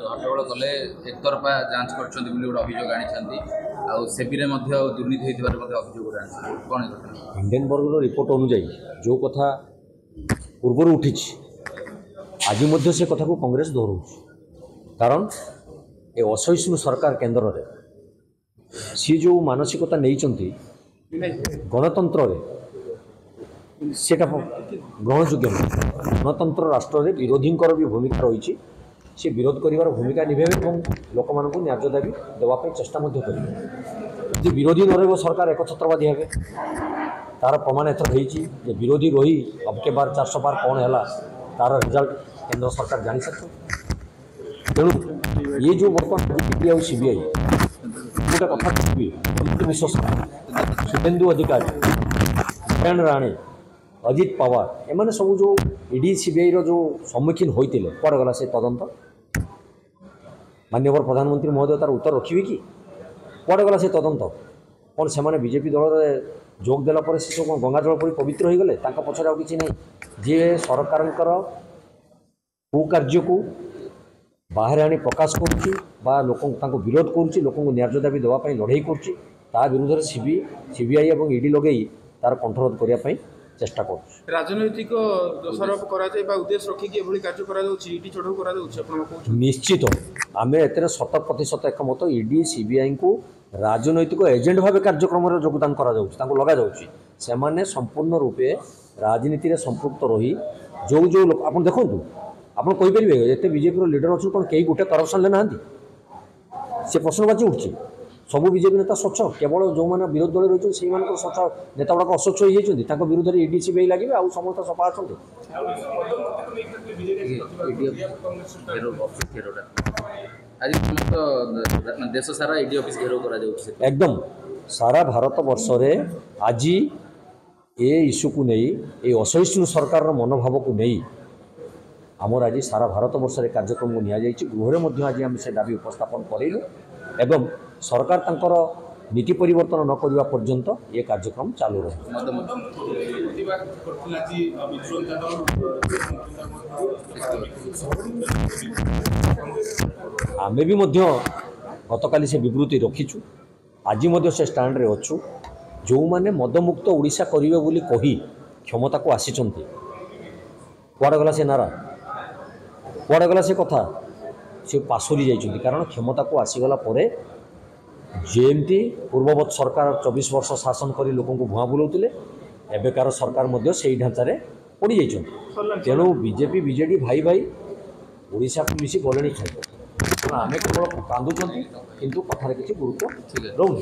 हट्टगोल कले एकतरफा जांच कर अभियोग आनी सेबीरे दुर्नीति अभियोग कौन इंडियन वर्ग रिपोर्ट अनुजाई जो कथा पूर्व उठी आज से कथा को कांग्रेस दोहराऊ कारण ये असहिष्णु सरकार केन्द्र में सी जो मानसिकता नहीं गणतंत्र से ग्रहणयोग्य गणतंत्र राष्ट्र में विरोधी भी भूमिका रही सी विरोध कर भूमिका निभेबे और लोक मान न्याय दाबी देवाई चेष्टा करेंगे विरोधी न रही सरकार एकछत्रवादी हे तार प्रमाण एथर हो विरोधी रही अब के बार 400 बार कौन है तार रिजल्ट केंद्र सरकार जानी सकते तेणु ये जो बर्तमान ईडी सीबीआई गोटे कथा विश्वस्त शुभेन्दु अधिकारी नारायण राणे अजित पवार एम सब जो ईडी सीबीआई जो सम्मुखीन होते कौन गला से तदंत माननीय प्रधानमंत्री महोदय तार उत्तर रखिए कि कौन गला से तदंत कौन से बीजेपी दल में जोग देला पर से सब गंगा जल परी पवित्र हो गले पछरे आ कि जी सरकार कुकार्य को बाहर आनी प्रकाश करुच्ची लोक विरोध करुच्ची लोक न्याय दाबी देवाई लड़ाई करुच्ची विरुद्ध में सीबीआई और ईडी लगे तार कंठरोध करने चेष्टा कर राजनैतिक दोषारोप उद्देश्य रखिक कार्य कर निश्चित आम ए शत प्रतिशत एकमत ईडी सीबीआई को राजनैतिक एजेंट भाव कार्यक्रम योगदान लगा से संपूर्ण रूपे राजनीति में संपृक्त रही जो जो लोग आप देखूँ आप कहींपर ये बीजेपी लीडर अच्छे कौन कई गोटे करप्शन लेना सी प्रश्नबाची उठी सब बीजेपी नेता स्वच्छ केवल जो मैंने विरोध दल रही से स्वच्छ नेता गुड़ाक अस्वच्छ हो विरुद्ध में ईडी सीबीआई लगे आउ समस्त सफा अच्छा देश सारा ईडी ऑफिस घेराव करा एकदम सारा भारत वर्ष आज ये इश्यू को नहीं ये असहिष्णु सरकार मनोभाव को नहीं आमर आज सारा भारत वर्ष कार्यक्रम को निया आज आम से दाबी उपस्थापन करेलु एवं सरकार तंकर नीति परिवर्तन न करने पर्यंत ये कार्यक्रम चालू रहे आम भी गतकाली से विवृत्ति रखीचु आज से स्टैंड रे अच्छु जो मैंने मदमुक्त ओडिशा करिवे बोली कही क्षमता को आसीचंती कुआड़ गला से नारा कुआड़ गला से कथा से पासोरी जाइछंती कारण क्षमता को आसीगला परे जेमती पूर्ववत सरकार 24 वर्ष शासन कर लोक भुआ बुलाऊले एबेकार सरकार से ढांचार पड़ जाइछंती तेणु बीजेपी बीजेडी भाई भाई ओडिशा को मिसी गले खाइब आम केवल कांदुंट किंतु कथार किसी गुरुत्व रोनी।